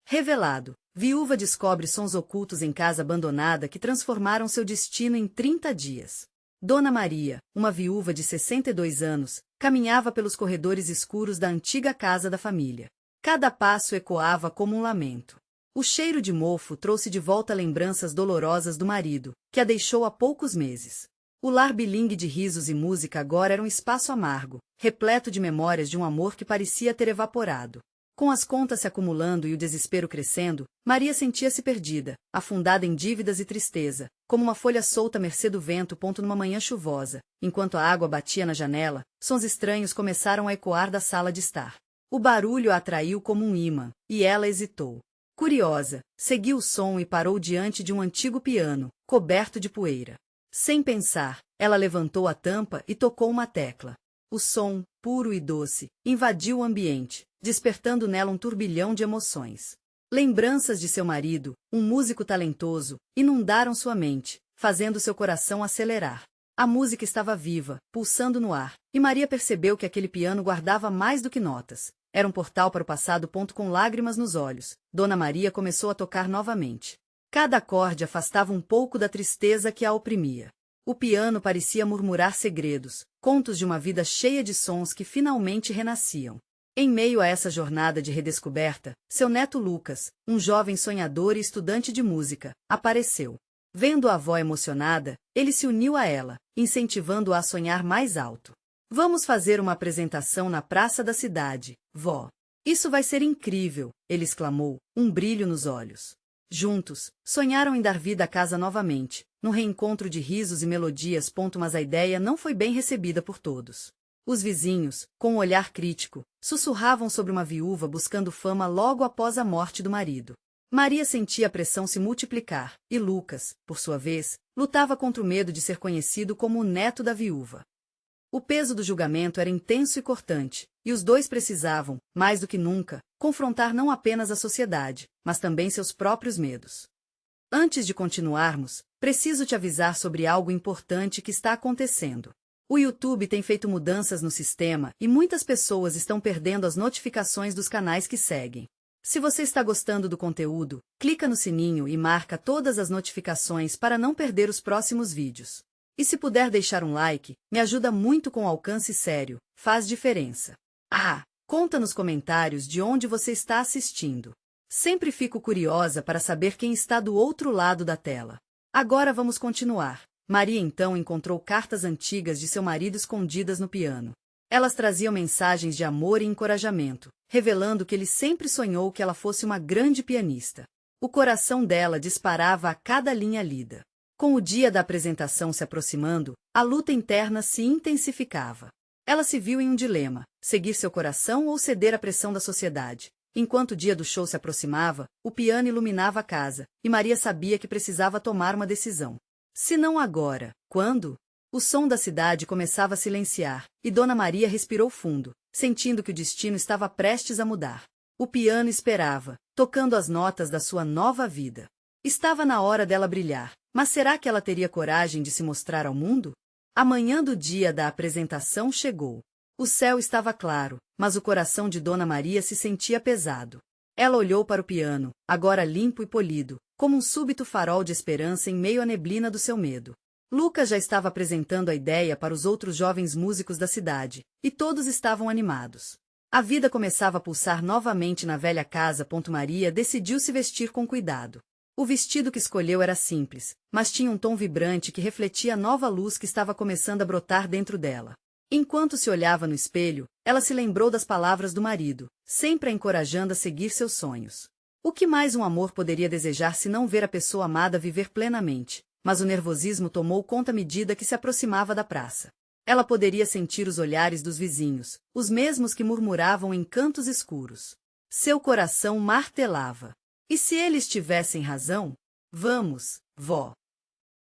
Revelado, viúva descobre sons ocultos em casa abandonada que transformaram seu destino em 30 dias. Dona Maria, uma viúva de 62 anos, caminhava pelos corredores escuros da antiga casa da família. Cada passo ecoava como um lamento. O cheiro de mofo trouxe de volta lembranças dolorosas do marido, que a deixou há poucos meses. O lar bilingue de risos e música agora era um espaço amargo, repleto de memórias de um amor que parecia ter evaporado. Com as contas se acumulando e o desespero crescendo, Maria sentia-se perdida, afundada em dívidas e tristeza, como uma folha solta à mercê do vento. Numa manhã chuvosa, enquanto a água batia na janela, sons estranhos começaram a ecoar da sala de estar. O barulho a atraiu como um ímã, e ela hesitou. Curiosa, seguiu o som e parou diante de um antigo piano, coberto de poeira. Sem pensar, ela levantou a tampa e tocou uma tecla. O som, puro e doce, invadiu o ambiente, despertando nela um turbilhão de emoções. Lembranças de seu marido, um músico talentoso, inundaram sua mente, fazendo seu coração acelerar. A música estava viva, pulsando no ar, e Maria percebeu que aquele piano guardava mais do que notas. Era um portal para o passado. Com lágrimas nos olhos, Dona Maria começou a tocar novamente. Cada acorde afastava um pouco da tristeza que a oprimia. O piano parecia murmurar segredos, contos de uma vida cheia de sons que finalmente renasciam. Em meio a essa jornada de redescoberta, seu neto Lucas, um jovem sonhador e estudante de música, apareceu. Vendo a avó emocionada, ele se uniu a ela, incentivando-a a sonhar mais alto. Vamos fazer uma apresentação na praça da cidade, vó. Isso vai ser incrível, ele exclamou, um brilho nos olhos. Juntos, sonharam em dar vida à casa novamente, num reencontro de risos e melodias. Mas a ideia não foi bem recebida por todos. Os vizinhos, com um olhar crítico, sussurravam sobre uma viúva buscando fama logo após a morte do marido. Maria sentia a pressão se multiplicar, e Lucas, por sua vez, lutava contra o medo de ser conhecido como o neto da viúva. O peso do julgamento era intenso e cortante, e os dois precisavam, mais do que nunca, confrontar não apenas a sociedade, mas também seus próprios medos. Antes de continuarmos, preciso te avisar sobre algo importante que está acontecendo. O YouTube tem feito mudanças no sistema e muitas pessoas estão perdendo as notificações dos canais que seguem. Se você está gostando do conteúdo, clica no sininho e marca todas as notificações para não perder os próximos vídeos. E se puder deixar um like, me ajuda muito com alcance sério, faz diferença. Conta nos comentários de onde você está assistindo. Sempre fico curiosa para saber quem está do outro lado da tela. Agora vamos continuar. Maria então encontrou cartas antigas de seu marido escondidas no piano. Elas traziam mensagens de amor e encorajamento, revelando que ele sempre sonhou que ela fosse uma grande pianista. O coração dela disparava a cada linha lida. Com o dia da apresentação se aproximando, a luta interna se intensificava. Ela se viu em um dilema: seguir seu coração ou ceder à pressão da sociedade. Enquanto o dia do show se aproximava, o piano iluminava a casa, e Maria sabia que precisava tomar uma decisão. Se não agora, quando? O som da cidade começava a silenciar, e Dona Maria respirou fundo, sentindo que o destino estava prestes a mudar. O piano esperava, tocando as notas da sua nova vida. Estava na hora dela brilhar, mas será que ela teria coragem de se mostrar ao mundo? A manhã do dia da apresentação chegou. O céu estava claro, mas o coração de Dona Maria se sentia pesado. Ela olhou para o piano, agora limpo e polido, como um súbito farol de esperança em meio à neblina do seu medo. Lucas já estava apresentando a ideia para os outros jovens músicos da cidade, e todos estavam animados. A vida começava a pulsar novamente na velha casa. Maria decidiu se vestir com cuidado. O vestido que escolheu era simples, mas tinha um tom vibrante que refletia a nova luz que estava começando a brotar dentro dela. Enquanto se olhava no espelho, ela se lembrou das palavras do marido, sempre a encorajando a seguir seus sonhos. O que mais um amor poderia desejar se não ver a pessoa amada viver plenamente? Mas o nervosismo tomou conta à medida que se aproximava da praça. Ela poderia sentir os olhares dos vizinhos, os mesmos que murmuravam em cantos escuros. Seu coração martelava. E se eles tivessem razão? Vamos, vó.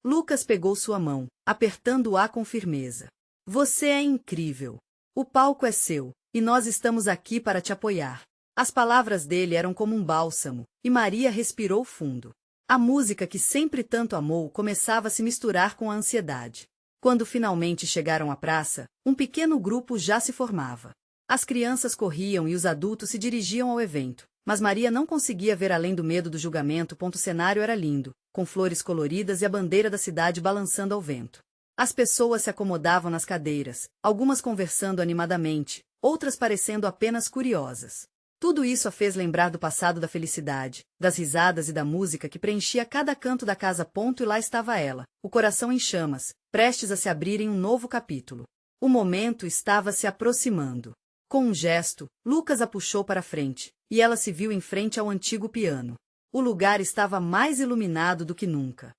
Lucas pegou sua mão, apertando-a com firmeza. Você é incrível. O palco é seu, e nós estamos aqui para te apoiar. As palavras dele eram como um bálsamo, e Maria respirou fundo. A música que sempre tanto amou começava a se misturar com a ansiedade. Quando finalmente chegaram à praça, um pequeno grupo já se formava. As crianças corriam e os adultos se dirigiam ao evento, mas Maria não conseguia ver além do medo do julgamento. O cenário era lindo, com flores coloridas e a bandeira da cidade balançando ao vento. As pessoas se acomodavam nas cadeiras, algumas conversando animadamente, outras parecendo apenas curiosas. Tudo isso a fez lembrar do passado, da felicidade, das risadas e da música que preenchia cada canto da casa. E lá estava ela, o coração em chamas, prestes a se abrir em um novo capítulo. O momento estava se aproximando. Com um gesto, Lucas a puxou para frente, e ela se viu em frente ao antigo piano. O lugar estava mais iluminado do que nunca.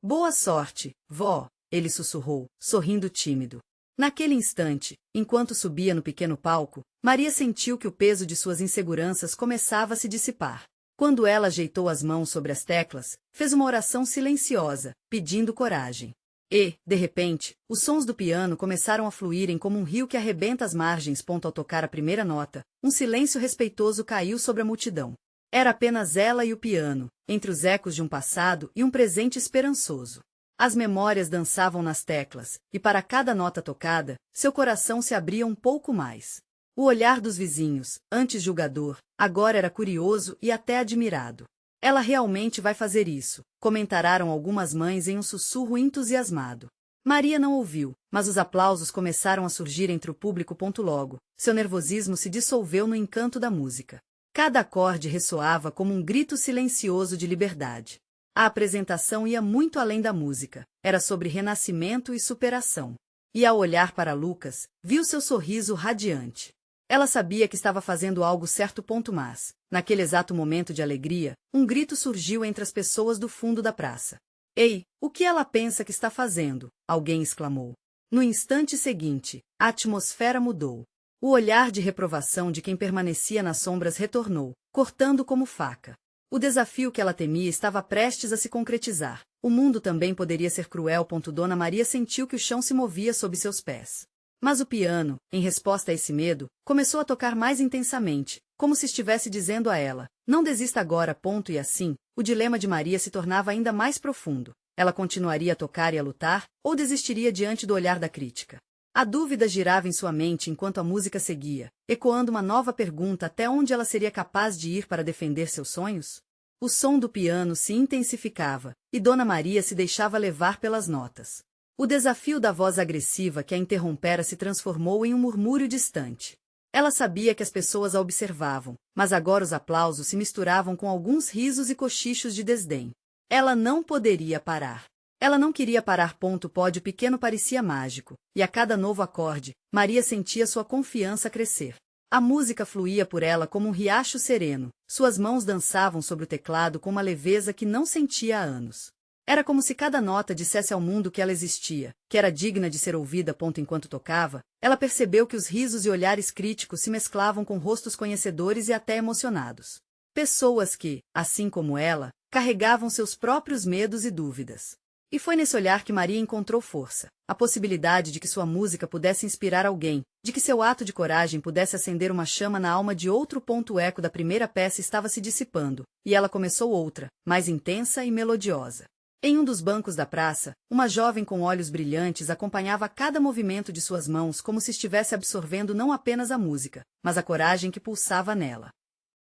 Boa sorte, vó, ele sussurrou, sorrindo tímido. Naquele instante, enquanto subia no pequeno palco, Maria sentiu que o peso de suas inseguranças começava a se dissipar. Quando ela ajeitou as mãos sobre as teclas, fez uma oração silenciosa, pedindo coragem. E, de repente, os sons do piano começaram a fluírem como um rio que arrebenta as margens. Ao tocar a primeira nota, um silêncio respeitoso caiu sobre a multidão. Era apenas ela e o piano, entre os ecos de um passado e um presente esperançoso. As memórias dançavam nas teclas, e para cada nota tocada, seu coração se abria um pouco mais. O olhar dos vizinhos, antes julgador, agora era curioso e até admirado. Ela realmente vai fazer isso, comentaram algumas mães em um sussurro entusiasmado. Maria não ouviu, mas os aplausos começaram a surgir entre o público. Logo, seu nervosismo se dissolveu no encanto da música. Cada acorde ressoava como um grito silencioso de liberdade. A apresentação ia muito além da música, era sobre renascimento e superação. E ao olhar para Lucas, viu seu sorriso radiante. Ela sabia que estava fazendo algo certo. Mas, naquele exato momento de alegria, um grito surgiu entre as pessoas do fundo da praça. Ei, o que ela pensa que está fazendo? Alguém exclamou. No instante seguinte, a atmosfera mudou. O olhar de reprovação de quem permanecia nas sombras retornou, cortando como faca. O desafio que ela temia estava prestes a se concretizar. O mundo também poderia ser cruel. Dona Maria sentiu que o chão se movia sob seus pés. Mas o piano, em resposta a esse medo, começou a tocar mais intensamente, como se estivesse dizendo a ela, não desista agora. E assim, o dilema de Maria se tornava ainda mais profundo. Ela continuaria a tocar e a lutar, ou desistiria diante do olhar da crítica? A dúvida girava em sua mente enquanto a música seguia, ecoando uma nova pergunta: até onde ela seria capaz de ir para defender seus sonhos? O som do piano se intensificava, e Dona Maria se deixava levar pelas notas. O desafio da voz agressiva que a interrompera se transformou em um murmúrio distante. Ela sabia que as pessoas a observavam, mas agora os aplausos se misturavam com alguns risos e cochichos de desdém. Ela não poderia parar. Ela não queria parar. O pódio pequeno parecia mágico, e a cada novo acorde, Maria sentia sua confiança crescer. A música fluía por ela como um riacho sereno, suas mãos dançavam sobre o teclado com uma leveza que não sentia há anos. Era como se cada nota dissesse ao mundo que ela existia, que era digna de ser ouvida. Enquanto tocava, ela percebeu que os risos e olhares críticos se mesclavam com rostos conhecedores e até emocionados. Pessoas que, assim como ela, carregavam seus próprios medos e dúvidas. E foi nesse olhar que Maria encontrou força, a possibilidade de que sua música pudesse inspirar alguém, de que seu ato de coragem pudesse acender uma chama na alma de outro. O eco da primeira peça estava se dissipando, e ela começou outra, mais intensa e melodiosa. Em um dos bancos da praça, uma jovem com olhos brilhantes acompanhava cada movimento de suas mãos como se estivesse absorvendo não apenas a música, mas a coragem que pulsava nela.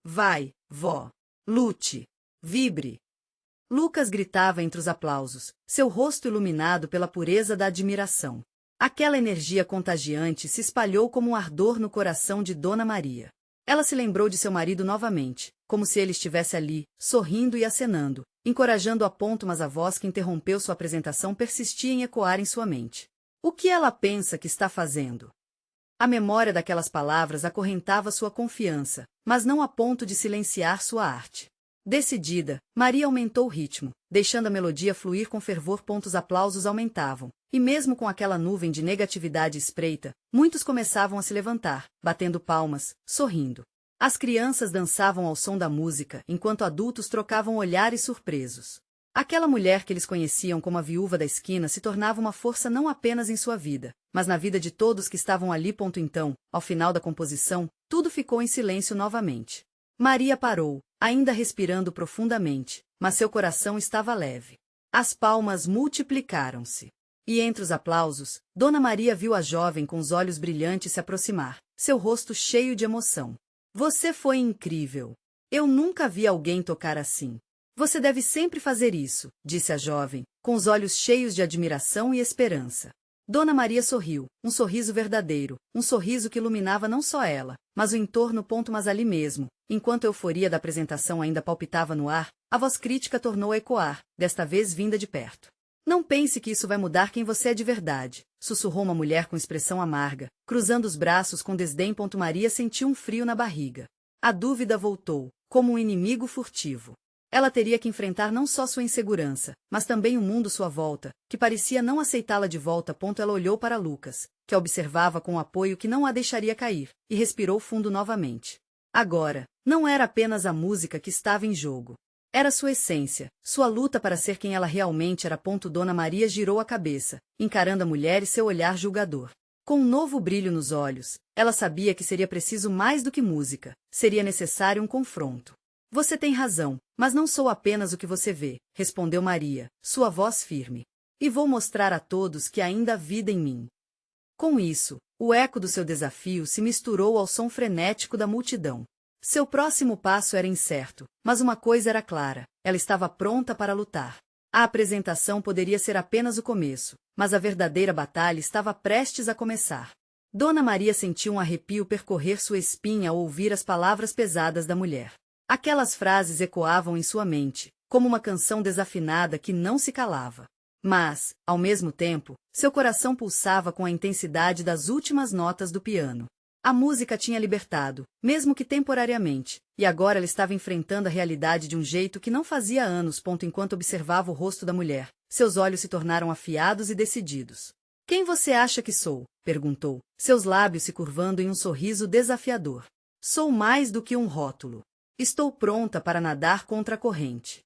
Vai, vó! Lute! Vibre! Lucas gritava entre os aplausos, seu rosto iluminado pela pureza da admiração. Aquela energia contagiante se espalhou como um ardor no coração de Dona Maria. Ela se lembrou de seu marido novamente, como se ele estivesse ali, sorrindo e acenando, encorajando-a. Mas a voz que interrompeu sua apresentação persistia em ecoar em sua mente. O que ela pensa que está fazendo? A memória daquelas palavras acorrentava sua confiança, mas não a ponto de silenciar sua arte. Decidida, Maria aumentou o ritmo, deixando a melodia fluir com fervor. Os aplausos aumentavam, e mesmo com aquela nuvem de negatividade espreita, muitos começavam a se levantar, batendo palmas, sorrindo. As crianças dançavam ao som da música, enquanto adultos trocavam olhares surpresos. Aquela mulher que eles conheciam como a viúva da esquina se tornava uma força não apenas em sua vida, mas na vida de todos que estavam ali. Então, ao final da composição, tudo ficou em silêncio novamente. Maria parou, ainda respirando profundamente, mas seu coração estava leve. As palmas multiplicaram-se. E entre os aplausos, Dona Maria viu a jovem com os olhos brilhantes se aproximar, seu rosto cheio de emoção. Você foi incrível! Eu nunca vi alguém tocar assim. Você deve sempre fazer isso, disse a jovem, com os olhos cheios de admiração e esperança. Dona Maria sorriu, um sorriso verdadeiro, um sorriso que iluminava não só ela, mas o entorno. Mas ali mesmo, enquanto a euforia da apresentação ainda palpitava no ar, a voz crítica tornou a ecoar, desta vez vinda de perto. Não pense que isso vai mudar quem você é de verdade, sussurrou uma mulher com expressão amarga, cruzando os braços com desdém. Maria sentiu um frio na barriga. A dúvida voltou, como um inimigo furtivo. Ela teria que enfrentar não só sua insegurança, mas também o mundo à sua volta, que parecia não aceitá-la de volta. Ela olhou para Lucas, que a observava com um apoio que não a deixaria cair, e respirou fundo novamente. Agora, não era apenas a música que estava em jogo. Era sua essência, sua luta para ser quem ela realmente era. Dona Maria girou a cabeça, encarando a mulher e seu olhar julgador. Com um novo brilho nos olhos, ela sabia que seria preciso mais do que música, seria necessário um confronto. Você tem razão, mas não sou apenas o que você vê, respondeu Maria, sua voz firme. E vou mostrar a todos que ainda há vida em mim. Com isso, o eco do seu desafio se misturou ao som frenético da multidão. Seu próximo passo era incerto, mas uma coisa era clara, ela estava pronta para lutar. A apresentação poderia ser apenas o começo, mas a verdadeira batalha estava prestes a começar. Dona Maria sentiu um arrepio percorrer sua espinha ao ouvir as palavras pesadas da mulher. Aquelas frases ecoavam em sua mente, como uma canção desafinada que não se calava. Mas, ao mesmo tempo, seu coração pulsava com a intensidade das últimas notas do piano. A música tinha libertado, mesmo que temporariamente, e agora ela estava enfrentando a realidade de um jeito que não fazia anos. Enquanto observava o rosto da mulher, seus olhos se tornaram afiados e decididos. Quem você acha que sou? Perguntou, seus lábios se curvando em um sorriso desafiador. Sou mais do que um rótulo. Estou pronta para nadar contra a corrente.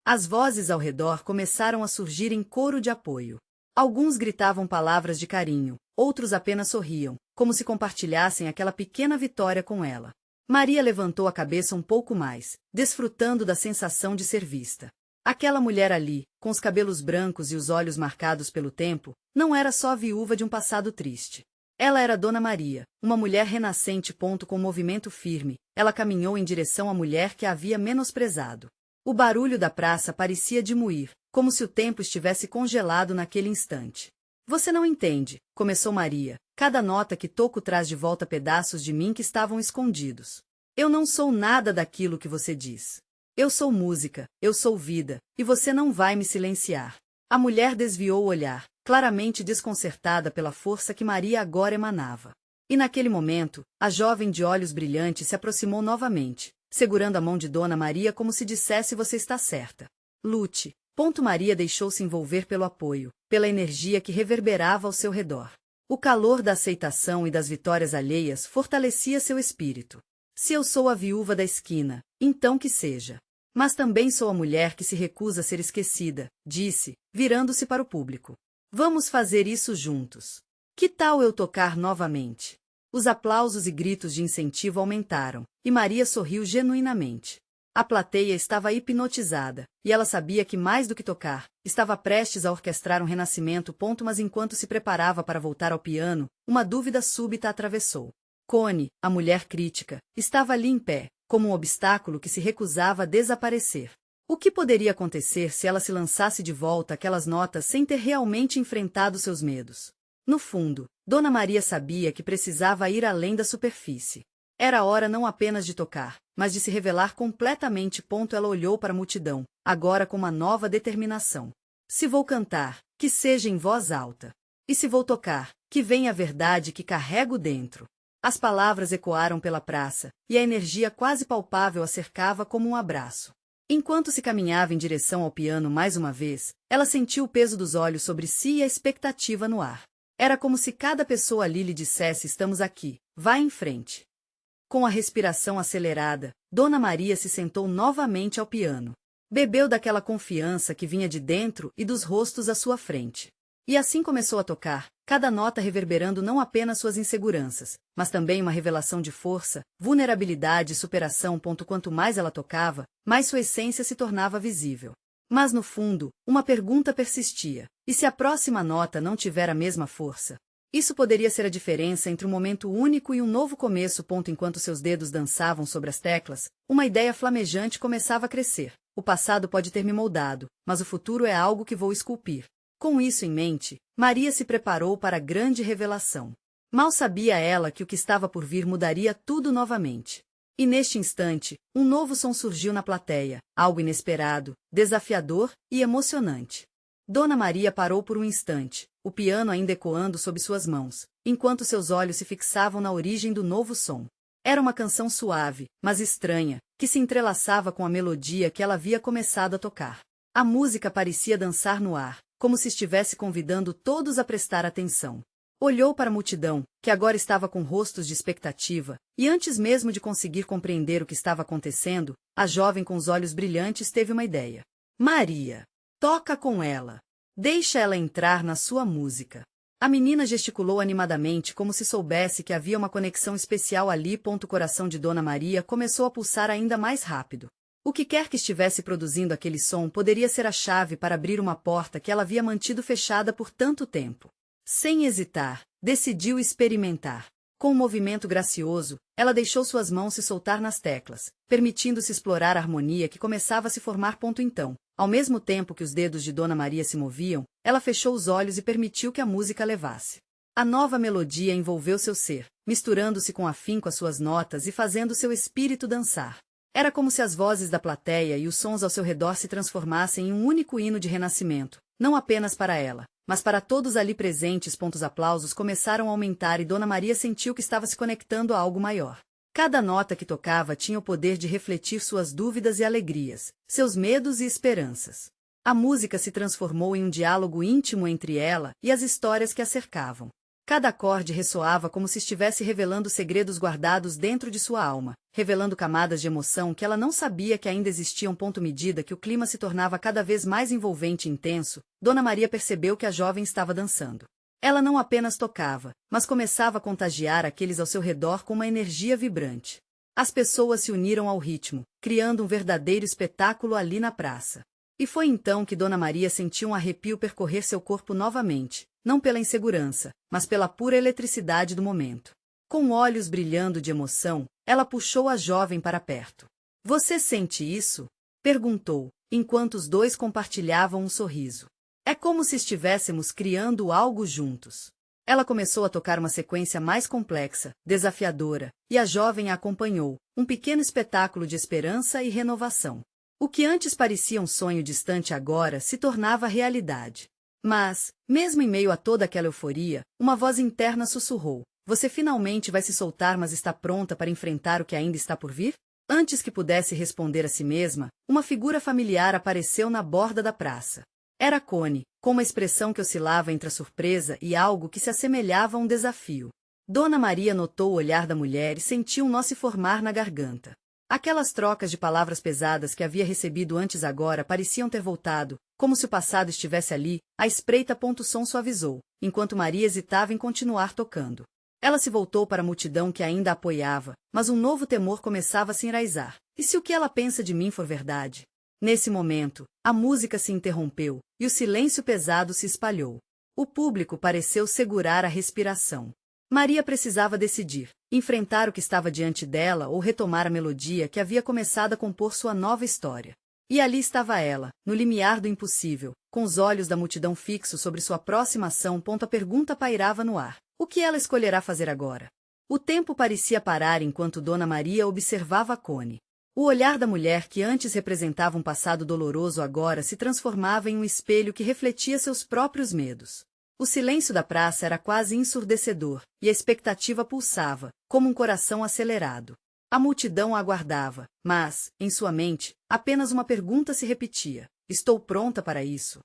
As vozes ao redor começaram a surgir em coro de apoio. Alguns gritavam palavras de carinho, outros apenas sorriam, como se compartilhassem aquela pequena vitória com ela. Maria levantou a cabeça um pouco mais, desfrutando da sensação de ser vista. Aquela mulher ali, com os cabelos brancos e os olhos marcados pelo tempo, não era só a viúva de um passado triste. Ela era Dona Maria, uma mulher renascente. Com um movimento firme, ela caminhou em direção à mulher que a havia menosprezado. O barulho da praça parecia diminuir, como se o tempo estivesse congelado naquele instante. Você não entende, começou Maria, cada nota que toco traz de volta pedaços de mim que estavam escondidos. Eu não sou nada daquilo que você diz. Eu sou música, eu sou vida, e você não vai me silenciar. A mulher desviou o olhar, claramente desconcertada pela força que Maria agora emanava. E naquele momento, a jovem de olhos brilhantes se aproximou novamente, segurando a mão de Dona Maria como se dissesse: você está certa. Lute. Maria deixou-se envolver pelo apoio, pela energia que reverberava ao seu redor. O calor da aceitação e das vitórias alheias fortalecia seu espírito. Se eu sou a viúva da esquina, então que seja. Mas também sou a mulher que se recusa a ser esquecida, disse, virando-se para o público. Vamos fazer isso juntos. Que tal eu tocar novamente? Os aplausos e gritos de incentivo aumentaram, e Maria sorriu genuinamente. A plateia estava hipnotizada, e ela sabia que mais do que tocar, estava prestes a orquestrar um renascimento. Mas enquanto se preparava para voltar ao piano, uma dúvida súbita a atravessou. Connie, a mulher crítica, estava ali em pé, como um obstáculo que se recusava a desaparecer. O que poderia acontecer se ela se lançasse de volta aquelas notas sem ter realmente enfrentado seus medos? No fundo, Dona Maria sabia que precisava ir além da superfície. Era hora não apenas de tocar, mas de se revelar completamente. Ela olhou para a multidão, agora com uma nova determinação. Se vou cantar, que seja em voz alta. E se vou tocar, que venha a verdade que carrego dentro. As palavras ecoaram pela praça, e a energia quase palpável a cercava como um abraço. Enquanto se caminhava em direção ao piano mais uma vez, ela sentiu o peso dos olhos sobre si e a expectativa no ar. Era como se cada pessoa ali lhe dissesse: estamos aqui, vá em frente. Com a respiração acelerada, Dona Maria se sentou novamente ao piano. Bebeu daquela confiança que vinha de dentro e dos rostos à sua frente. E assim começou a tocar, cada nota reverberando não apenas suas inseguranças, mas também uma revelação de força, vulnerabilidade e superação. Quanto mais ela tocava, mais sua essência se tornava visível. Mas no fundo, uma pergunta persistia: e se a próxima nota não tiver a mesma força? Isso poderia ser a diferença entre um momento único e um novo começo. Enquanto seus dedos dançavam sobre as teclas, uma ideia flamejante começava a crescer. O passado pode ter me moldado, mas o futuro é algo que vou esculpir. Com isso em mente, Maria se preparou para a grande revelação. Mal sabia ela que o que estava por vir mudaria tudo novamente. E neste instante, um novo som surgiu na plateia, algo inesperado, desafiador e emocionante. Dona Maria parou por um instante, o piano ainda ecoando sob suas mãos, enquanto seus olhos se fixavam na origem do novo som. Era uma canção suave, mas estranha, que se entrelaçava com a melodia que ela havia começado a tocar. A música parecia dançar no ar, como se estivesse convidando todos a prestar atenção. Olhou para a multidão, que agora estava com rostos de expectativa, e antes mesmo de conseguir compreender o que estava acontecendo, a jovem com os olhos brilhantes teve uma ideia. Maria! Toca com ela! Deixa ela entrar na sua música! A menina gesticulou animadamente como se soubesse que havia uma conexão especial ali. O coração de Dona Maria começou a pulsar ainda mais rápido. O que quer que estivesse produzindo aquele som poderia ser a chave para abrir uma porta que ela havia mantido fechada por tanto tempo. Sem hesitar, decidiu experimentar. Com um movimento gracioso, ela deixou suas mãos se soltar nas teclas, permitindo-se explorar a harmonia que começava a se formar. Então, ao mesmo tempo que os dedos de Dona Maria se moviam, ela fechou os olhos e permitiu que a música levasse. A nova melodia envolveu seu ser, misturando-se com afinco às suas notas e fazendo seu espírito dançar. Era como se as vozes da plateia e os sons ao seu redor se transformassem em um único hino de renascimento, não apenas para ela, mas para todos ali presentes. Os aplausos começaram a aumentar e Dona Maria sentiu que estava se conectando a algo maior. Cada nota que tocava tinha o poder de refletir suas dúvidas e alegrias, seus medos e esperanças. A música se transformou em um diálogo íntimo entre ela e as histórias que a cercavam. Cada acorde ressoava como se estivesse revelando segredos guardados dentro de sua alma, revelando camadas de emoção que ela não sabia que ainda existiam. À medida que o clima se tornava cada vez mais envolvente e intenso, Dona Maria percebeu que a jovem estava dançando. Ela não apenas tocava, mas começava a contagiar aqueles ao seu redor com uma energia vibrante. As pessoas se uniram ao ritmo, criando um verdadeiro espetáculo ali na praça. E foi então que Dona Maria sentiu um arrepio percorrer seu corpo novamente, não pela insegurança, mas pela pura eletricidade do momento. Com olhos brilhando de emoção, ela puxou a jovem para perto. "Você sente isso?" perguntou, enquanto os dois compartilhavam um sorriso. "É como se estivéssemos criando algo juntos." Ela começou a tocar uma sequência mais complexa, desafiadora, e a jovem a acompanhou, um pequeno espetáculo de esperança e renovação. O que antes parecia um sonho distante agora se tornava realidade. Mas, mesmo em meio a toda aquela euforia, uma voz interna sussurrou: "Você finalmente vai se soltar, mas está pronta para enfrentar o que ainda está por vir?" Antes que pudesse responder a si mesma, uma figura familiar apareceu na borda da praça. Era Connie, com uma expressão que oscilava entre a surpresa e algo que se assemelhava a um desafio. Dona Maria notou o olhar da mulher e sentiu um nó se formar na garganta. Aquelas trocas de palavras pesadas que havia recebido antes agora pareciam ter voltado, como se o passado estivesse ali. A espreita. O som suavizou, enquanto Maria hesitava em continuar tocando. Ela se voltou para a multidão que ainda a apoiava, mas um novo temor começava a se enraizar. E se o que ela pensa de mim for verdade? Nesse momento, a música se interrompeu, e o silêncio pesado se espalhou. O público pareceu segurar a respiração. Maria precisava decidir: enfrentar o que estava diante dela ou retomar a melodia que havia começado a compor sua nova história. E ali estava ela, no limiar do impossível, com os olhos da multidão fixos sobre sua próxima ação. A pergunta pairava no ar: o que ela escolherá fazer agora? O tempo parecia parar enquanto Dona Maria observava Connie. O olhar da mulher que antes representava um passado doloroso agora se transformava em um espelho que refletia seus próprios medos. O silêncio da praça era quase ensurdecedor, e a expectativa pulsava, como um coração acelerado. A multidão a aguardava, mas, em sua mente, apenas uma pergunta se repetia: estou pronta para isso?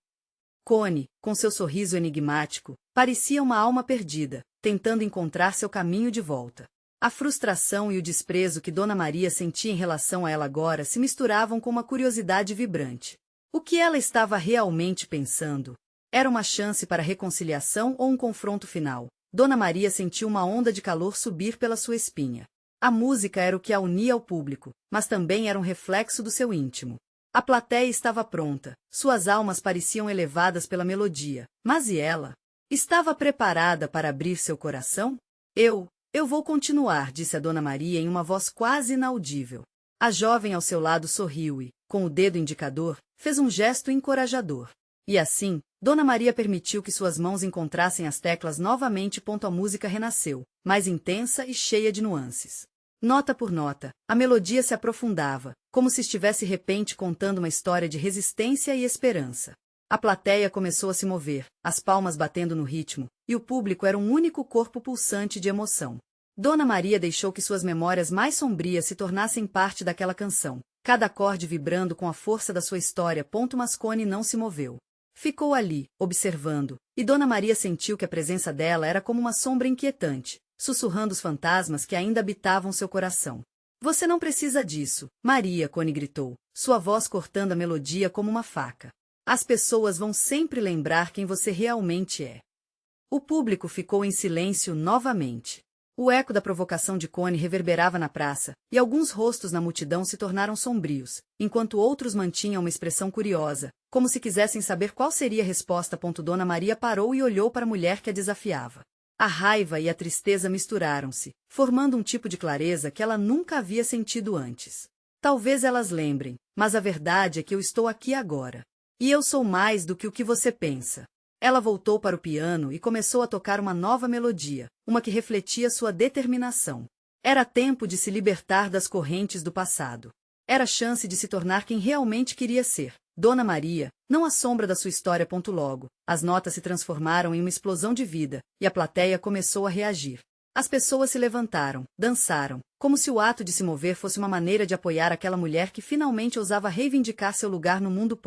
Connie, com seu sorriso enigmático, parecia uma alma perdida, tentando encontrar seu caminho de volta. A frustração e o desprezo que Dona Maria sentia em relação a ela agora se misturavam com uma curiosidade vibrante. O que ela estava realmente pensando? Era uma chance para reconciliação ou um confronto final? Dona Maria sentiu uma onda de calor subir pela sua espinha. A música era o que a unia ao público, mas também era um reflexo do seu íntimo. A plateia estava pronta, suas almas pareciam elevadas pela melodia, mas e ela? Estava preparada para abrir seu coração? Eu vou continuar, disse a Dona Maria em uma voz quase inaudível. A jovem ao seu lado sorriu e, com o dedo indicador, fez um gesto encorajador. E assim, Dona Maria permitiu que suas mãos encontrassem as teclas novamente. A música renasceu, mais intensa e cheia de nuances. Nota por nota, a melodia se aprofundava, como se estivesse de repente contando uma história de resistência e esperança. A plateia começou a se mover, as palmas batendo no ritmo, e o público era um único corpo pulsante de emoção. Dona Maria deixou que suas memórias mais sombrias se tornassem parte daquela canção, cada acorde vibrando com a força da sua história. Mas Cone não se moveu. Ficou ali, observando, e Dona Maria sentiu que a presença dela era como uma sombra inquietante, sussurrando os fantasmas que ainda habitavam seu coração. Você não precisa disso, Maria, Cone gritou, sua voz cortando a melodia como uma faca. As pessoas vão sempre lembrar quem você realmente é. O público ficou em silêncio novamente. O eco da provocação de Cone reverberava na praça, e alguns rostos na multidão se tornaram sombrios, enquanto outros mantinham uma expressão curiosa, como se quisessem saber qual seria a resposta. Dona Maria parou e olhou para a mulher que a desafiava. A raiva e a tristeza misturaram-se, formando um tipo de clareza que ela nunca havia sentido antes. Talvez elas lembrem, mas a verdade é que eu estou aqui agora. E eu sou mais do que o que você pensa. Ela voltou para o piano e começou a tocar uma nova melodia, uma que refletia sua determinação. Era tempo de se libertar das correntes do passado. Era chance de se tornar quem realmente queria ser. Dona Maria, não a sombra da sua história. Logo, as notas se transformaram em uma explosão de vida, e a plateia começou a reagir. As pessoas se levantaram, dançaram, como se o ato de se mover fosse uma maneira de apoiar aquela mulher que finalmente ousava reivindicar seu lugar no mundo.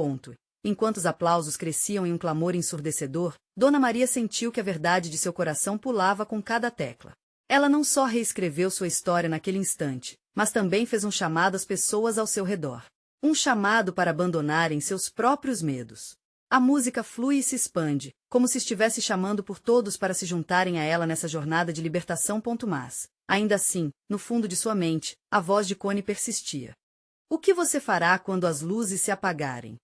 Enquanto os aplausos cresciam em um clamor ensurdecedor, Dona Maria sentiu que a verdade de seu coração pulava com cada tecla. Ela não só reescreveu sua história naquele instante, mas também fez um chamado às pessoas ao seu redor. Um chamado para abandonarem seus próprios medos. A música flui e se expande, como se estivesse chamando por todos para se juntarem a ela nessa jornada de libertação. Mas, ainda assim, no fundo de sua mente, a voz de Cone persistia. O que você fará quando as luzes se apagarem?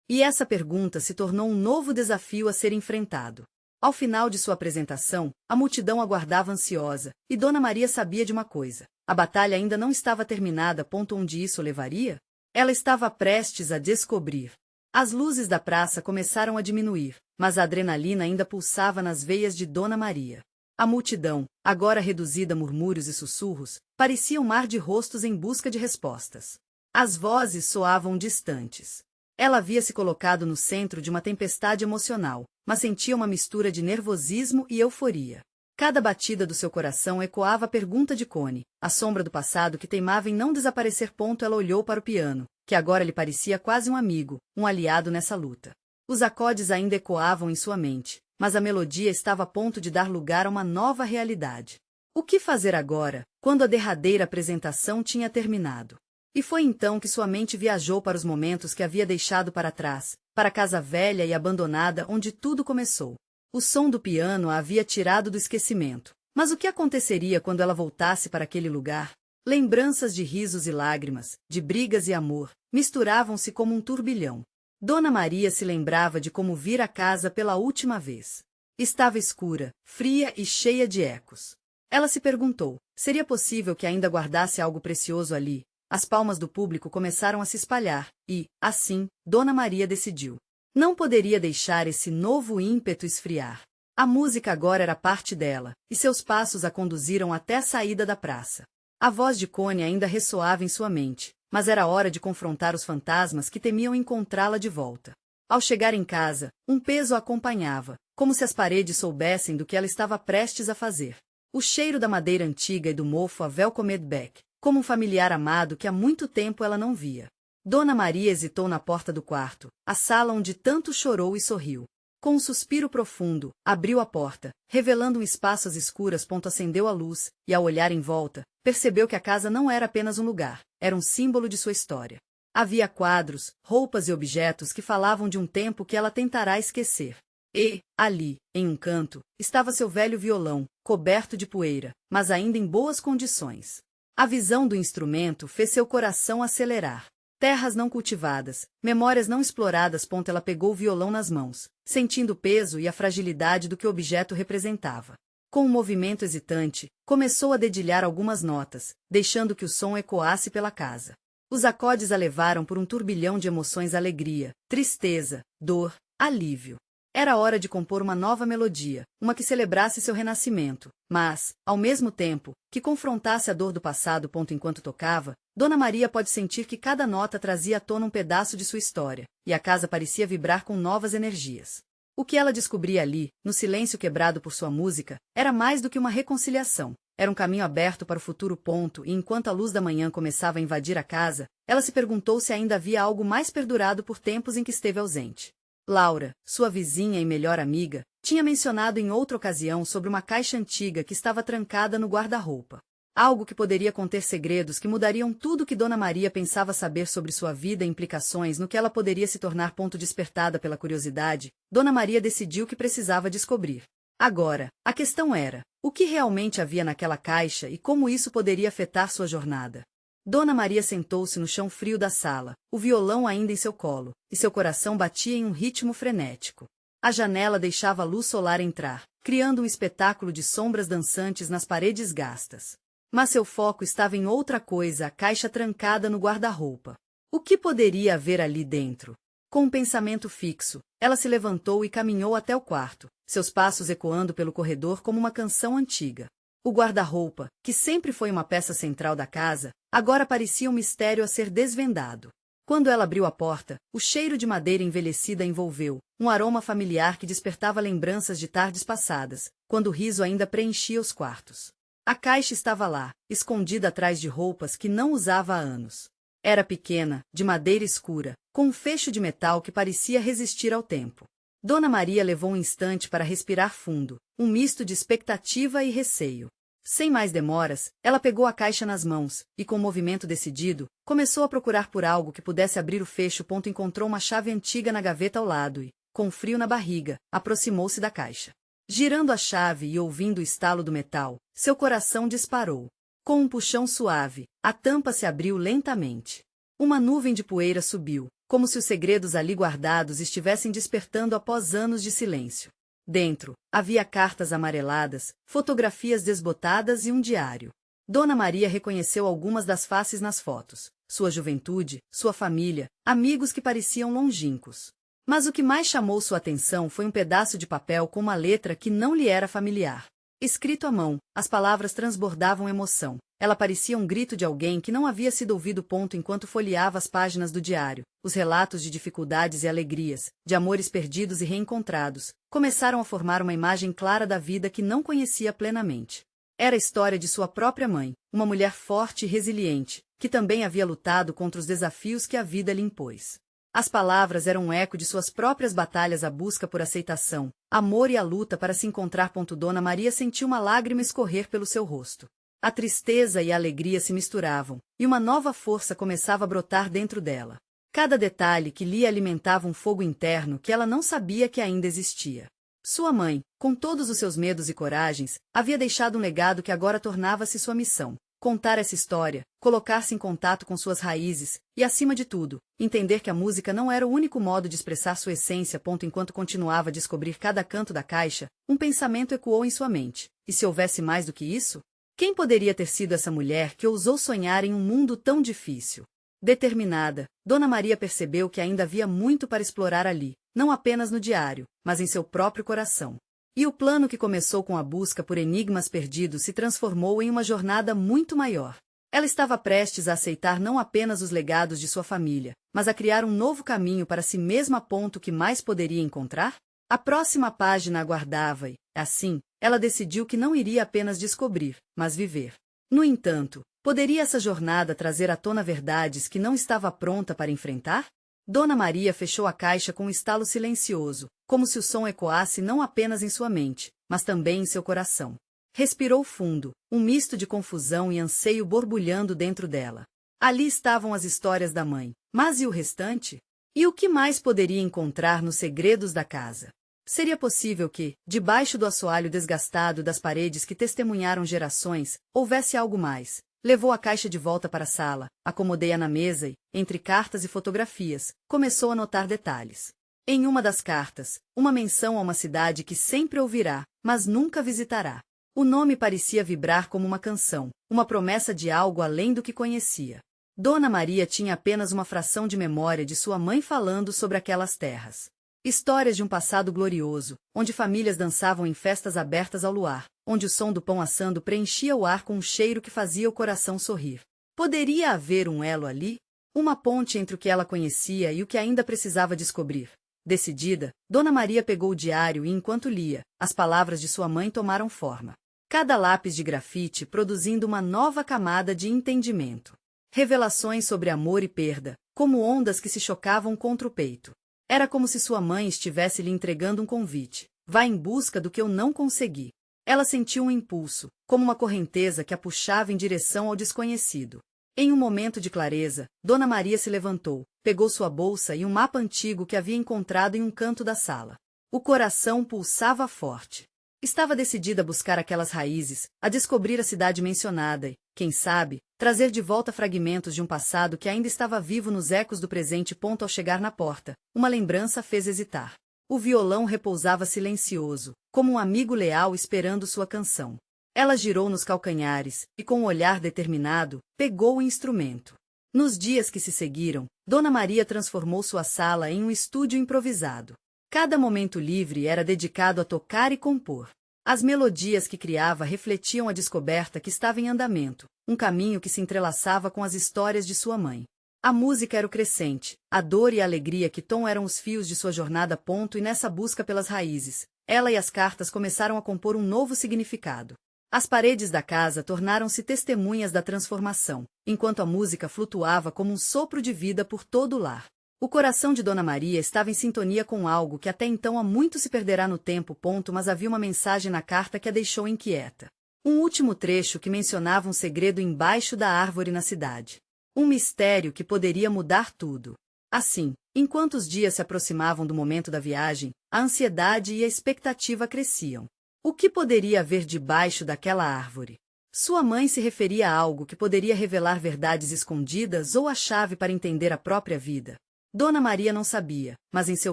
E essa pergunta se tornou um novo desafio a ser enfrentado. Ao final de sua apresentação, a multidão aguardava ansiosa, e Dona Maria sabia de uma coisa: a batalha ainda não estava terminada. Onde isso levaria? Ela estava prestes a descobrir. As luzes da praça começaram a diminuir, mas a adrenalina ainda pulsava nas veias de Dona Maria. A multidão, agora reduzida a murmúrios e sussurros, parecia um mar de rostos em busca de respostas. As vozes soavam distantes. Ela havia se colocado no centro de uma tempestade emocional, mas sentia uma mistura de nervosismo e euforia. Cada batida do seu coração ecoava a pergunta de Cone, a sombra do passado que teimava em não desaparecer. Ela olhou para o piano, que agora lhe parecia quase um amigo, um aliado nessa luta. Os acordes ainda ecoavam em sua mente, mas a melodia estava a ponto de dar lugar a uma nova realidade. O que fazer agora, quando a derradeira apresentação tinha terminado? E foi então que sua mente viajou para os momentos que havia deixado para trás, para a casa velha e abandonada onde tudo começou. O som do piano a havia tirado do esquecimento. Mas o que aconteceria quando ela voltasse para aquele lugar? Lembranças de risos e lágrimas, de brigas e amor, misturavam-se como um turbilhão. Dona Maria se lembrava de como vira a casa pela última vez. Estava escura, fria e cheia de ecos. Ela se perguntou, seria possível que ainda guardasse algo precioso ali? As palmas do público começaram a se espalhar, e, assim, Dona Maria decidiu. Não poderia deixar esse novo ímpeto esfriar. A música agora era parte dela, e seus passos a conduziram até a saída da praça. A voz de Cone ainda ressoava em sua mente, mas era hora de confrontar os fantasmas que temiam encontrá-la de volta. Ao chegar em casa, um peso a acompanhava, como se as paredes soubessem do que ela estava prestes a fazer. O cheiro da madeira antiga e do mofo a Welcomed Back, como um familiar amado que há muito tempo ela não via. Dona Maria hesitou na porta do quarto, a sala onde tanto chorou e sorriu. Com um suspiro profundo, abriu a porta, revelando um espaço às escuras. Acendeu a luz, e ao olhar em volta, percebeu que a casa não era apenas um lugar, era um símbolo de sua história. Havia quadros, roupas e objetos que falavam de um tempo que ela tentará esquecer. E, ali, em um canto, estava seu velho violão, coberto de poeira, mas ainda em boas condições. A visão do instrumento fez seu coração acelerar. Terras não cultivadas, memórias não exploradas. Ela pegou o violão nas mãos, sentindo o peso e a fragilidade do que o objeto representava. Com um movimento hesitante, começou a dedilhar algumas notas, deixando que o som ecoasse pela casa. Os acordes a levaram por um turbilhão de emoções: alegria, tristeza, dor, alívio. Era hora de compor uma nova melodia, uma que celebrasse seu renascimento, mas, ao mesmo tempo, que confrontasse a dor do passado. Enquanto tocava, Dona Maria pôde sentir que cada nota trazia à tona um pedaço de sua história, e a casa parecia vibrar com novas energias. O que ela descobria ali, no silêncio quebrado por sua música, era mais do que uma reconciliação. Era um caminho aberto para o futuro. E enquanto a luz da manhã começava a invadir a casa, ela se perguntou se ainda havia algo mais perdurado por tempos em que esteve ausente. Laura, sua vizinha e melhor amiga, tinha mencionado em outra ocasião sobre uma caixa antiga que estava trancada no guarda-roupa. Algo que poderia conter segredos que mudariam tudo o que Dona Maria pensava saber sobre sua vida e implicações no que ela poderia se tornar. Despertada pela curiosidade, Dona Maria decidiu que precisava descobrir. Agora, a questão era, o que realmente havia naquela caixa e como isso poderia afetar sua jornada? Dona Maria sentou-se no chão frio da sala, o violão ainda em seu colo, e seu coração batia em um ritmo frenético. A janela deixava a luz solar entrar, criando um espetáculo de sombras dançantes nas paredes gastas. Mas seu foco estava em outra coisa: a caixa trancada no guarda-roupa. O que poderia haver ali dentro? Com um pensamento fixo, ela se levantou e caminhou até o quarto, seus passos ecoando pelo corredor como uma canção antiga. O guarda-roupa, que sempre foi uma peça central da casa, agora parecia um mistério a ser desvendado. Quando ela abriu a porta, o cheiro de madeira envelhecida a envolveu, um aroma familiar que despertava lembranças de tardes passadas, quando o riso ainda preenchia os quartos. A caixa estava lá, escondida atrás de roupas que não usava há anos. Era pequena, de madeira escura, com um fecho de metal que parecia resistir ao tempo. Dona Maria levou um instante para respirar fundo, um misto de expectativa e receio. Sem mais demoras, ela pegou a caixa nas mãos, e com um movimento decidido, começou a procurar por algo que pudesse abrir o fecho. Encontrou uma chave antiga na gaveta ao lado e, com frio na barriga, aproximou-se da caixa. Girando a chave e ouvindo o estalo do metal, seu coração disparou. Com um puxão suave, a tampa se abriu lentamente. Uma nuvem de poeira subiu, como se os segredos ali guardados estivessem despertando após anos de silêncio. Dentro, havia cartas amareladas, fotografias desbotadas e um diário. Dona Maria reconheceu algumas das faces nas fotos: sua juventude, sua família, amigos que pareciam longínquos. Mas o que mais chamou sua atenção foi um pedaço de papel com uma letra que não lhe era familiar. Escrito à mão, as palavras transbordavam emoção. Ela parecia um grito de alguém que não havia sido ouvido. Enquanto folheava as páginas do diário, os relatos de dificuldades e alegrias, de amores perdidos e reencontrados, começaram a formar uma imagem clara da vida que não conhecia plenamente. Era a história de sua própria mãe, uma mulher forte e resiliente, que também havia lutado contra os desafios que a vida lhe impôs. As palavras eram um eco de suas próprias batalhas: a busca por aceitação, amor e a luta para se encontrar. Dona Maria sentiu uma lágrima escorrer pelo seu rosto. A tristeza e a alegria se misturavam, e uma nova força começava a brotar dentro dela. Cada detalhe que lia alimentava um fogo interno que ela não sabia que ainda existia. Sua mãe, com todos os seus medos e coragens, havia deixado um legado que agora tornava-se sua missão: contar essa história, colocar-se em contato com suas raízes, e, acima de tudo, entender que a música não era o único modo de expressar sua essência. Enquanto continuava a descobrir cada canto da caixa, um pensamento ecoou em sua mente: e se houvesse mais do que isso? Quem poderia ter sido essa mulher que ousou sonhar em um mundo tão difícil? Determinada, Dona Maria percebeu que ainda havia muito para explorar ali, não apenas no diário, mas em seu próprio coração. E o plano que começou com a busca por enigmas perdidos se transformou em uma jornada muito maior. Ela estava prestes a aceitar não apenas os legados de sua família, mas a criar um novo caminho para si mesma. O que mais poderia encontrar? A próxima página aguardava e, assim, ela decidiu que não iria apenas descobrir, mas viver. No entanto, poderia essa jornada trazer à tona verdades que não estava pronta para enfrentar? Dona Maria fechou a caixa com um estalo silencioso, como se o som ecoasse não apenas em sua mente, mas também em seu coração. Respirou fundo, um misto de confusão e anseio borbulhando dentro dela. Ali estavam as histórias da mãe, mas e o restante? E o que mais poderia encontrar nos segredos da casa? Seria possível que, debaixo do assoalho desgastado das paredes que testemunharam gerações, houvesse algo mais, Levou a caixa de volta para a sala, acomodei-a na mesa e, entre cartas e fotografias, começou a notar detalhes. Em uma das cartas, uma menção a uma cidade que sempre ouvirá, mas nunca visitará. O nome parecia vibrar como uma canção, uma promessa de algo além do que conhecia. Dona Maria tinha apenas uma fração de memória de sua mãe falando sobre aquelas terras. Histórias de um passado glorioso, onde famílias dançavam em festas abertas ao luar, onde o som do pão assando preenchia o ar com um cheiro que fazia o coração sorrir. Poderia haver um elo ali? Uma ponte entre o que ela conhecia e o que ainda precisava descobrir. Decidida, Dona Maria pegou o diário e, enquanto lia, as palavras de sua mãe tomaram forma. Cada lápis de grafite produzindo uma nova camada de entendimento. Revelações sobre amor e perda, como ondas que se chocavam contra o peito. Era como se sua mãe estivesse lhe entregando um convite. Vá em busca do que eu não consegui. Ela sentiu um impulso, como uma correnteza que a puxava em direção ao desconhecido. Em um momento de clareza, Dona Maria se levantou, pegou sua bolsa e um mapa antigo que havia encontrado em um canto da sala. O coração pulsava forte. Estava decidida a buscar aquelas raízes, a descobrir a cidade mencionada e, quem sabe, trazer de volta fragmentos de um passado que ainda estava vivo nos ecos do presente. Ao chegar na porta, uma lembrança fez hesitar. O violão repousava silencioso, como um amigo leal esperando sua canção. Ela girou nos calcanhares e, com um olhar determinado, pegou o instrumento. Nos dias que se seguiram, Dona Maria transformou sua sala em um estúdio improvisado. Cada momento livre era dedicado a tocar e compor. As melodias que criava refletiam a descoberta que estava em andamento, um caminho que se entrelaçava com as histórias de sua mãe. A música era o crescente, a dor e a alegria que eram os fios de sua jornada. E nessa busca pelas raízes, ela e as cartas começaram a compor um novo significado. As paredes da casa tornaram-se testemunhas da transformação, enquanto a música flutuava como um sopro de vida por todo o lar. O coração de Dona Maria estava em sintonia com algo que até então há muito se perderá no tempo. Mas havia uma mensagem na carta que a deixou inquieta. Um último trecho que mencionava um segredo embaixo da árvore na cidade. Um mistério que poderia mudar tudo. Assim, enquanto os dias se aproximavam do momento da viagem, a ansiedade e a expectativa cresciam. O que poderia haver debaixo daquela árvore? Sua mãe se referia a algo que poderia revelar verdades escondidas ou a chave para entender a própria vida. Dona Maria não sabia, mas em seu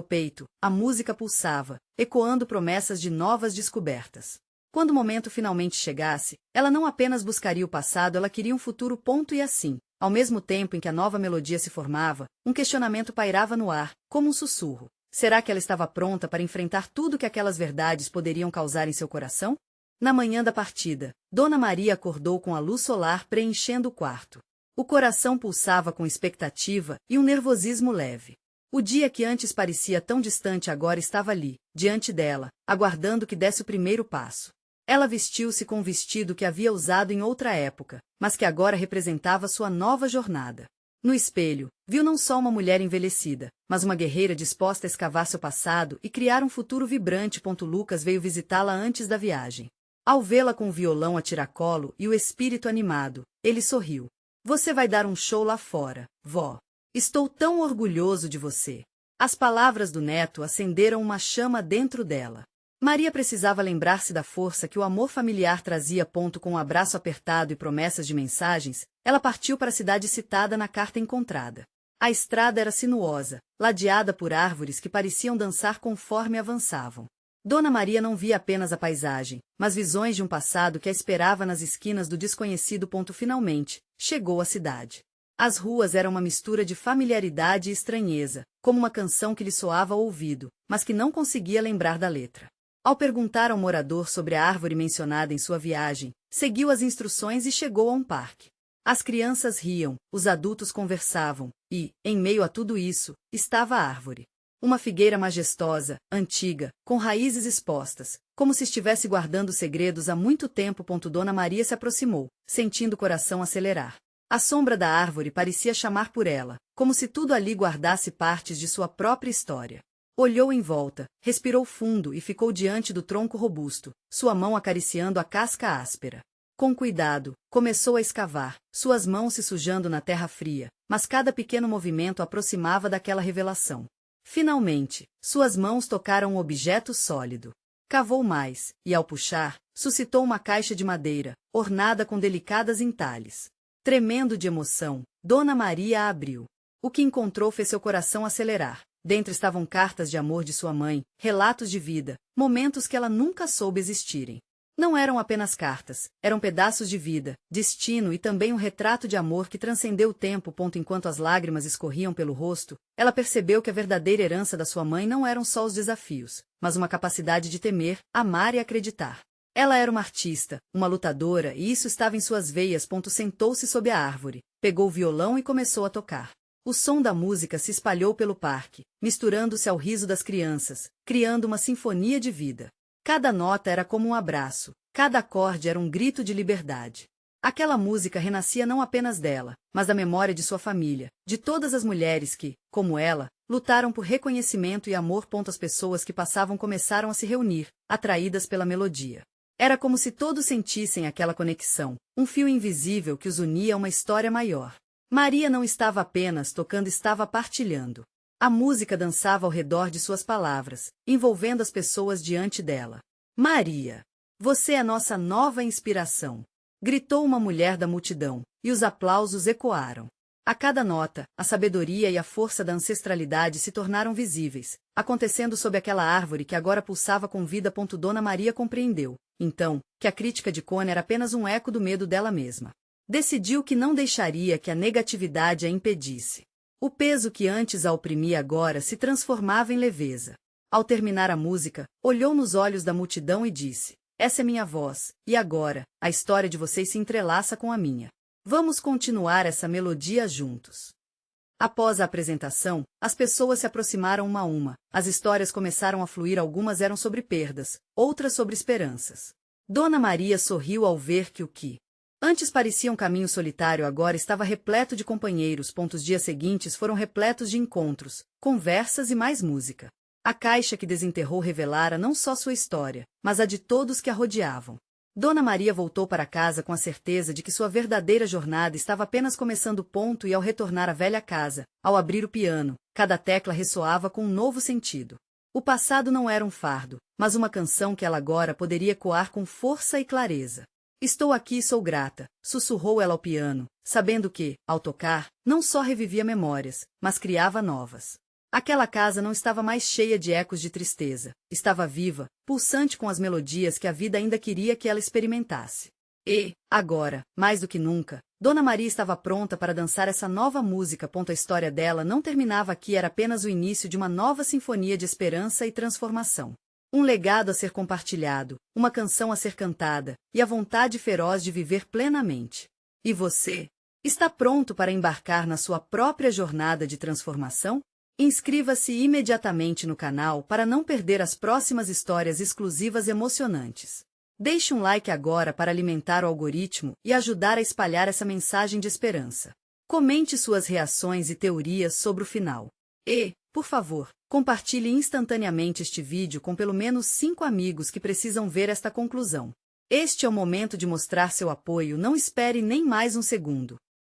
peito, a música pulsava, ecoando promessas de novas descobertas. Quando o momento finalmente chegasse, ela não apenas buscaria o passado, ela queria um futuro. E assim, ao mesmo tempo em que a nova melodia se formava, um questionamento pairava no ar, como um sussurro. Será que ela estava pronta para enfrentar tudo que aquelas verdades poderiam causar em seu coração? Na manhã da partida, Dona Maria acordou com a luz solar preenchendo o quarto. O coração pulsava com expectativa e um nervosismo leve. O dia que antes parecia tão distante agora estava ali, diante dela, aguardando que desse o primeiro passo. Ela vestiu-se com um vestido que havia usado em outra época, mas que agora representava sua nova jornada. No espelho, viu não só uma mulher envelhecida, mas uma guerreira disposta a escavar seu passado e criar um futuro vibrante. Lucas veio visitá-la antes da viagem. Ao vê-la com o violão a tiracolo e o espírito animado, ele sorriu. Você vai dar um show lá fora, vó. Estou tão orgulhoso de você. As palavras do neto acenderam uma chama dentro dela. Maria precisava lembrar-se da força que o amor familiar trazia. Com um abraço apertado e promessas de mensagens, ela partiu para a cidade citada na carta encontrada. A estrada era sinuosa, ladeada por árvores que pareciam dançar conforme avançavam. Dona Maria não via apenas a paisagem, mas visões de um passado que a esperava nas esquinas do desconhecido. Finalmente, chegou à cidade. As ruas eram uma mistura de familiaridade e estranheza, como uma canção que lhe soava ao ouvido, mas que não conseguia lembrar da letra. Ao perguntar ao morador sobre a árvore mencionada em sua viagem, seguiu as instruções e chegou a um parque. As crianças riam, os adultos conversavam, e, em meio a tudo isso, estava a árvore. Uma figueira majestosa, antiga, com raízes expostas, como se estivesse guardando segredos há muito tempo. Dona Maria se aproximou, sentindo o coração acelerar. A sombra da árvore parecia chamar por ela, como se tudo ali guardasse partes de sua própria história. Olhou em volta, respirou fundo e ficou diante do tronco robusto, sua mão acariciando a casca áspera. Com cuidado, começou a escavar, suas mãos se sujando na terra fria, mas cada pequeno movimento a aproximava daquela revelação. Finalmente, suas mãos tocaram um objeto sólido. Cavou mais, e ao puxar, suscitou uma caixa de madeira, ornada com delicadas entalhes. Tremendo de emoção, Dona Maria a abriu. O que encontrou fez seu coração acelerar. Dentro estavam cartas de amor de sua mãe, relatos de vida, momentos que ela nunca soube existirem. Não eram apenas cartas, eram pedaços de vida, destino e também um retrato de amor que transcendeu o tempo. Enquanto as lágrimas escorriam pelo rosto, ela percebeu que a verdadeira herança da sua mãe não eram só os desafios, mas uma capacidade de temer, amar e acreditar. Ela era uma artista, uma lutadora e isso estava em suas veias. Sentou-se sob a árvore, pegou o violão e começou a tocar. O som da música se espalhou pelo parque, misturando-se ao riso das crianças, criando uma sinfonia de vida. Cada nota era como um abraço, cada acorde era um grito de liberdade. Aquela música renascia não apenas dela, mas da memória de sua família, de todas as mulheres que, como ela, lutaram por reconhecimento e amor. As pessoas que passavam começaram a se reunir, atraídas pela melodia. Era como se todos sentissem aquela conexão, um fio invisível que os unia a uma história maior. Maria não estava apenas tocando, estava partilhando. A música dançava ao redor de suas palavras, envolvendo as pessoas diante dela. Maria, você é nossa nova inspiração, gritou uma mulher da multidão, e os aplausos ecoaram. A cada nota, a sabedoria e a força da ancestralidade se tornaram visíveis, acontecendo sob aquela árvore que agora pulsava com vida. Dona Maria compreendeu, então, que a crítica de Connie era apenas um eco do medo dela mesma. Decidiu que não deixaria que a negatividade a impedisse. O peso que antes a oprimia agora se transformava em leveza. Ao terminar a música, olhou nos olhos da multidão e disse: essa é minha voz, e agora, a história de vocês se entrelaça com a minha. Vamos continuar essa melodia juntos. Após a apresentação, as pessoas se aproximaram uma a uma, as histórias começaram a fluir. Algumas eram sobre perdas, outras sobre esperanças. Dona Maria sorriu ao ver que o que antes parecia um caminho solitário agora estava repleto de companheiros. Os dias seguintes foram repletos de encontros, conversas e mais música. A caixa que desenterrou revelara não só sua história, mas a de todos que a rodeavam. Dona Maria voltou para casa com a certeza de que sua verdadeira jornada estava apenas começando. E ao retornar à velha casa, ao abrir o piano, cada tecla ressoava com um novo sentido. O passado não era um fardo, mas uma canção que ela agora poderia ecoar com força e clareza. Estou aqui e sou grata, sussurrou ela ao piano, sabendo que, ao tocar, não só revivia memórias, mas criava novas. Aquela casa não estava mais cheia de ecos de tristeza, estava viva, pulsante com as melodias que a vida ainda queria que ela experimentasse. E, agora, mais do que nunca, Dona Maria estava pronta para dançar essa nova música. A história dela não terminava aqui, era apenas o início de uma nova sinfonia de esperança e transformação. Um legado a ser compartilhado, uma canção a ser cantada, e a vontade feroz de viver plenamente. E você? Está pronto para embarcar na sua própria jornada de transformação? Inscreva-se imediatamente no canal para não perder as próximas histórias exclusivas emocionantes. Deixe um like agora para alimentar o algoritmo e ajudar a espalhar essa mensagem de esperança. Comente suas reações e teorias sobre o final. E, por favor, compartilhe instantaneamente este vídeo com pelo menos 5 amigos que precisam ver esta conclusão. Este é o momento de mostrar seu apoio, não espere nem mais um segundo.